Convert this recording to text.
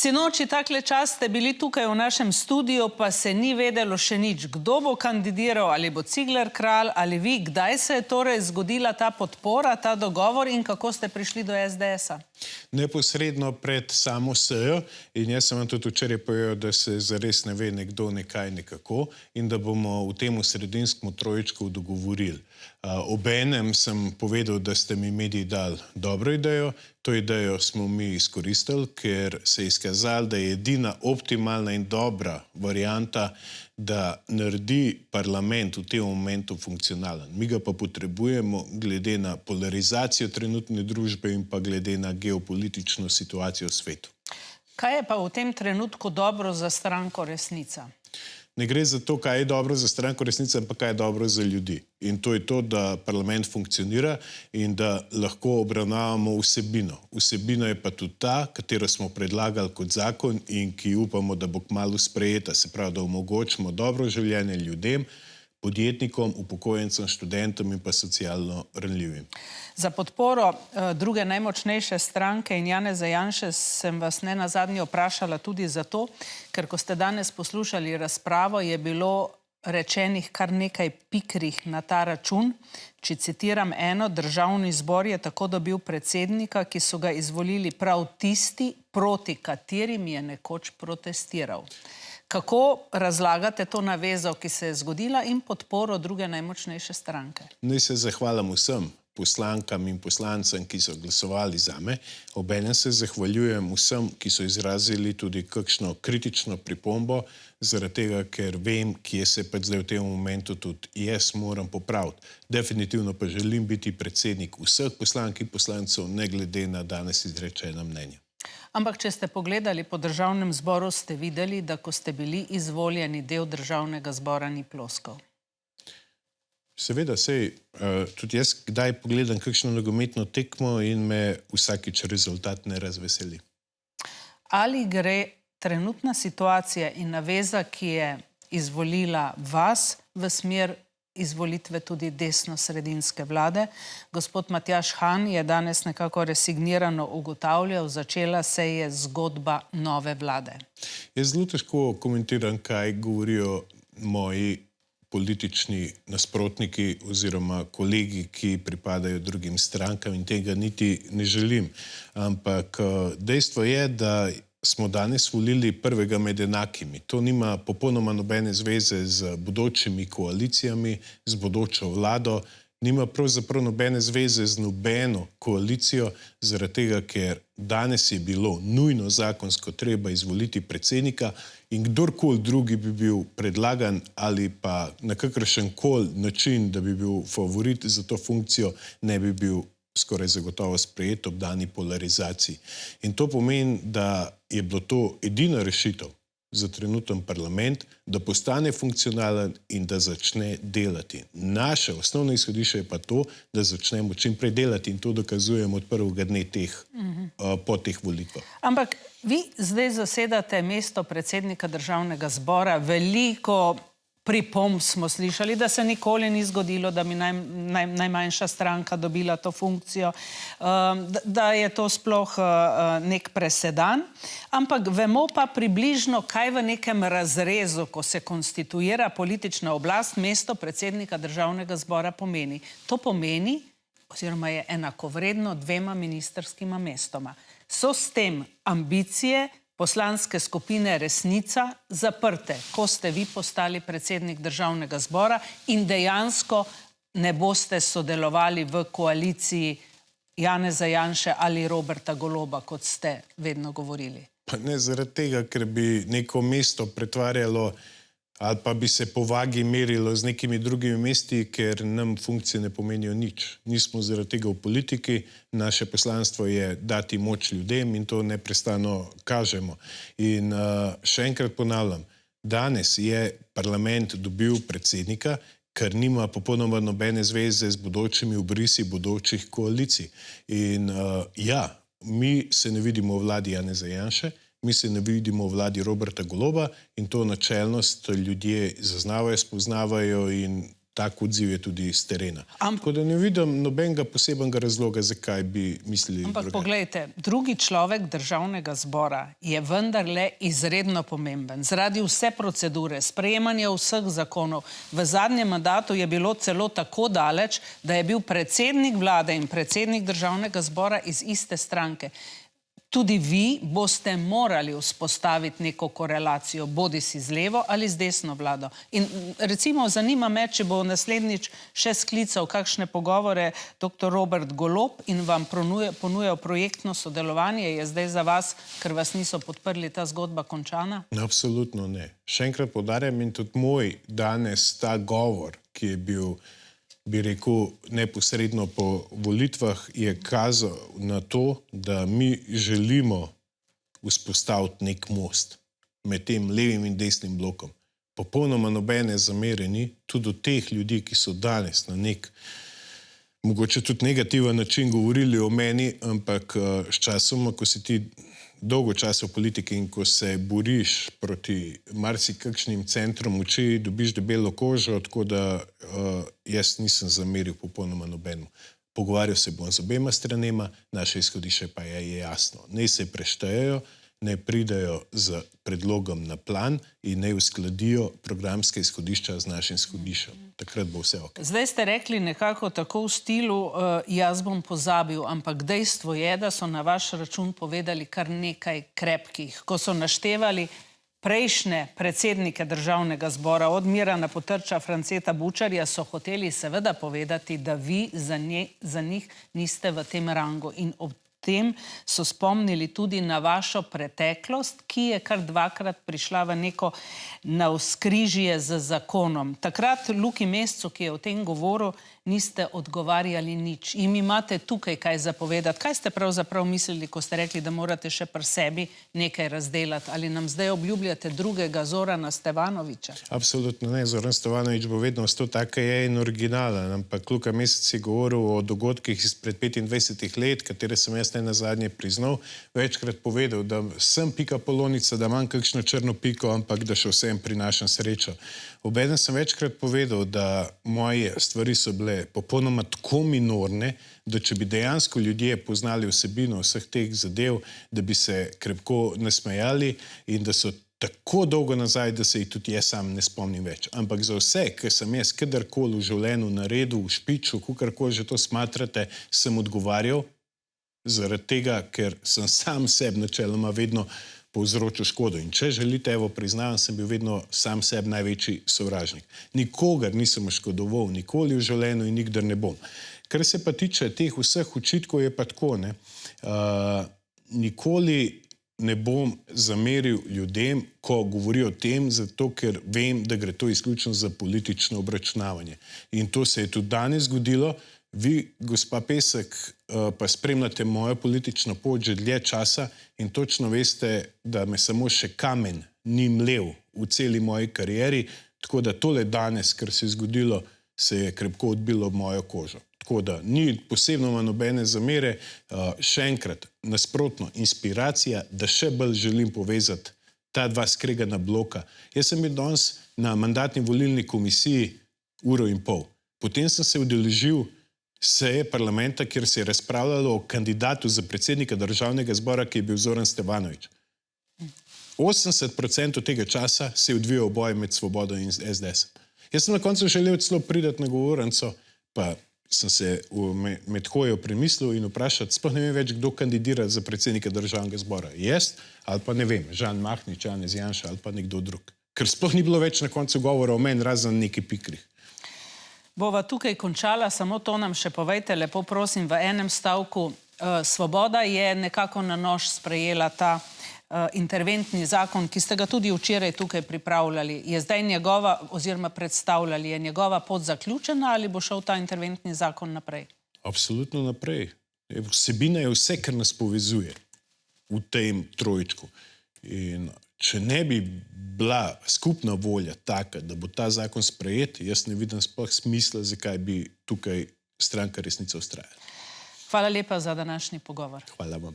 Sinoči takle čas ste bili tukaj v našem studiu, pa se ni vedelo še nič, kdo bo kandidiral, ali bo Cigler Kralj, ali vi. Kdaj se je torej zgodila ta podpora, ta dogovor in kako ste prišli do SDS-a? Neposredno pred samo sejo in jaz sem vam tudi včeraj povedal, da se zares ne ve nekdo nekaj nekako in da bomo v tem sredinskem trojčku dogovorili. Obenem sem povedal, da ste mi mediji dali dobro idejo. To idejo smo mi izkoristili, ker se je izkazalo, da je edina optimalna in dobra varianta, da naredi parlament v tem momentu funkcionalen. Mi ga pa potrebujemo glede na polarizacijo trenutne družbe in pa glede na geopolitično situacijo v svetu. Kaj je pa v tem trenutku dobro za stranko Resnica? Ne gre za to, kaj je dobro za stranko Resnica, ampak kaj je dobro za ljudi. In to je to, da parlament funkcionira in da lahko obravnavamo vsebino. Vsebina je pa tudi ta, katero smo predlagali kot zakon in ki upamo, da bo kmalu sprejeta. Se pravi, da omogočimo dobro življenje ljudem, podjetnikom, upokojencem, študentom in pa socialno ranljivim. Za podporo druge najmočnejše stranke in Janeza Janše sem vas nenazadnje vprašala tudi zato, ker ko ste danes poslušali razpravo, je bilo rečenih kar nekaj pikrih na ta račun. Če citiram eno, Državni zbor je tako dobil predsednika, ki so ga izvolili prav tisti, proti katerim je nekoč protestiral. Kako razlagate to navezo, ki se je zgodila, in podporo druge najmočnejše stranke? Naj se zahvalim vsem poslankam in poslancem, ki so glasovali zame. Obenem se zahvaljujem vsem, ki so izrazili tudi kakšno kritično pripombo, zaradi tega, ker vem, kje se pa zdaj v tem momentu tudi jaz moram popraviti. Definitivno pa želim biti predsednik vseh poslank in poslancev, ne glede na danes izrečena mnenja. Ampak, če ste pogledali po Državnem zboru, ste videli, da ko ste bili izvoljeni, del Državnega zbora ni ploskal. Seveda, tudi jaz kdaj pogledam kakšno nogometno tekmo in me vsakič rezultat ne razveseli. Ali gre trenutna situacija in naveza, ki je izvolila vas, v smer izvolitve tudi desno-sredinske vlade? Gospod Matjaž Han je danes nekako resignirano ugotavljal, začela se je zgodba nove vlade. Jaz zelo težko komentiram, kaj govorijo moji politični nasprotniki oziroma kolegi, ki pripadajo drugim strankam, in tega niti ne želim. Ampak dejstvo je, da smo danes volili prvega med enakimi. To nima popolnoma nobene zveze z bodočimi koalicijami, z bodočo vlado, nima pravzaprav nobene zveze z nobeno koalicijo, zaradi tega, ker danes je bilo nujno zakonsko treba izvoliti predsednika in kdorkoli drugi bi bil predlagan ali pa na kakršenkoli način, da bi bil favorit za to funkcijo, ne bi bil skoraj zagotovo sprejet ob dani polarizaciji. In to pomeni, da je bilo to edina rešitev za trenuten parlament, da postane funkcionalen in da začne delati. Naše osnovno izhodišče je pa to, da začnemo čim prej delati in to dokazujemo od prvega dne po teh volitvah. Ampak vi zdaj zasedate mesto predsednika Državnega zbora. Veliko pripomb smo slišali, da se nikoli ni zgodilo, da bi najmanjša stranka dobila to funkcijo, da je to sploh nek presedan. Ampak vemo pa približno, kaj v nekem razrezu, ko se konstituira politična oblast, mesto predsednika Državnega zbora pomeni. To pomeni, oziroma je enakovredno dvema ministrskima mestoma. So s tem ambicije poslanske skupine Resnica zaprte, ko ste vi postali predsednik Državnega zbora in dejansko ne boste sodelovali v koaliciji Janeza Janše ali Roberta Goloba, kot ste vedno govorili? Pa ne zaradi tega, ker bi neko mesto pretvarjalo ali pa bi se po vagi merilo z nekimi drugimi mesti, ker nam funkcije ne pomenijo nič. Nismo zaradi tega v politiki, naše poslanstvo je dati moč ljudem in to neprestano kažemo. In še enkrat ponavljam, danes je parlament dobil predsednika, ker nima popolnoma nobene zveze z bodočimi obrisi bodočih koalicij. In ja, mi se ne vidimo v vladi Janeza Janše, mi se ne vidimo v vladi Roberta Goloba in to načelnost ljudje zaznavajo, spoznavajo in tak odziv je tudi iz terena. Tako da ne vidim nobenega posebnega razloga, zakaj bi mislili Ampak drugače. poglejte, drugi človek državnega zbora je vendarle izredno pomemben. Zaradi vse procedure, sprejemanja vseh zakonov. V zadnjem mandatu je bilo celo tako daleč, da je bil predsednik vlade in predsednik državnega zbora iz iste stranke. Tudi vi boste morali vzpostaviti neko korelacijo, bodisi z levo ali z desno vlado. In recimo zanima me, če bo naslednjič še sklical kakšne pogovore dr. Robert Golob in vam ponujal projektno sodelovanje, je zdaj za vas, ker vas niso podprli, ta zgodba končana? Absolutno ne. Še enkrat poudarjam in tudi moj danes ta govor, ki je bil, bi rekel, neposredno po volitvah, je kazal na to, da mi želimo vzpostaviti nek most med tem levim in desnim blokom. Popolnoma nobene zamere ni, tudi od teh ljudi, ki so danes na nek, mogoče tudi negativen način govorili o meni, ampak s časoma, ko si ti dolgo časa v politiki in ko se boriš proti marsikakšnim centrom moči, dobiš debelo kožo, tako da jaz nisem zameril popolnoma nobenemu. Pogovarjal se bom z obema stranema, naše izhodišče pa je jasno. Naj se preštejejo, naj pridejo z predlogom na plan in naj uskladijo programske izhodišča z našim izhodiščem. Takrat bo vse ok. Zdaj ste rekli nekako tako v stilu, jaz bom pozabil, ampak dejstvo je, da so na vaš račun povedali kar nekaj krepkih. Ko so naštevali prejšnje predsednike državnega zbora, od Mirana Potrča, Franceta Bučarja, so hoteli seveda povedati, da vi za njih niste v tem rangu. In ob tem so spomnili tudi na vašo preteklost, ki je kar dvakrat prišla v neko navzkrižje z zakonom. Takrat Luki Mescu, ki je o tem govoril, niste odgovarjali nič. In imate tukaj kaj zapovedati. Kaj ste pravzaprav mislili, ko ste rekli, da morate še pri sebi nekaj razdelati? Ali nam zdaj obljubljate drugega Zorana Stevanovića? Absolutno ne. Zoran Stevanović bo vedno ostal tak, je in originalen. Ampak Luka Mesec je govoril o dogodkih izpred 25 let, katere sem jaz ne nazadnje priznal. Večkrat povedal, da sem pika polonica, da imam kakšno črno piko, ampak da še vsem prinašam srečo. Obenem sem večkrat povedal, da moje stvari so bile popolnoma tako minorne, da če bi dejansko ljudje poznali vsebino vseh teh zadev, da bi se krepko nasmejali in da so tako dolgo nazaj, da se jih tudi jaz sam ne spomnim več. Ampak za vse, kar sem jaz kadarkoli v življenju naredil, v špiču, kakorkoli že to smatrate, sem odgovarjal, zaradi tega, ker sem sam sebi načeloma vedno povzročil škodo. In če želite, evo, priznavam, sem bil vedno sam sebi največji sovražnik. Nikogar nisem oškodoval, nikoli v življenju in nikdar ne bom. Kar se pa tiče teh vseh očitkov, je pa tako, ne. Nikoli ne bom zameril ljudem, ko govorijo o tem, zato ker vem, da gre to izključno za politično obračunavanje. In to se je tudi danes zgodilo. Vi, gospa Pesek, pa spremljate mojo politično pot že dlje časa in točno veste, da me samo še kamen ni mlel v celi moji karieri, tako da tole danes, kar se je zgodilo, se je krepko odbilo ob mojo kožo. Tako da ni posebno nobene zamere, še enkrat, nasprotno, inspiracija, da še bolj želim povezati ta dva skregana bloka. Jaz sem bil danes na mandatni volilni komisiji 1,5 ure. Potem sem se udeležil seje parlamenta, kjer se je razpravljalo o kandidatu za predsednika državnega zbora, ki je bil Zoran Stevanović. 80% tega časa se je odvijal boj med Svobodo in SDS. Jaz sem na koncu želel celo priti na govornico, pa sem se med hojo premislil in vprašati, sploh ne vem več, kdo kandidira za predsednika državnega zbora. Jaz ali pa ne vem, Žan Mahnič, Janez Janša ali pa nekdo drug. Ker sploh ni bilo več na koncu govora o meni, razen neki pikrih. Bova tukaj končala, samo to nam še povejte, lepo prosim, v enem stavku. Svoboda je nekako na nož sprejela ta interventni zakon, ki ste ga tudi včeraj tukaj pripravljali. Je zdaj njegova, oziroma predstavljali, je njegova pot zaključena ali bo šel ta interventni zakon naprej? Absolutno naprej. Vsebina je vse, kar nas povezuje v tem trojčku. In če ne bi bila skupna volja taka, da bo ta zakon sprejet, jaz ne vidim sploh smisla, zakaj bi tukaj stranka Resnica vztrajala. Hvala lepa za današnji pogovor. Hvala vam.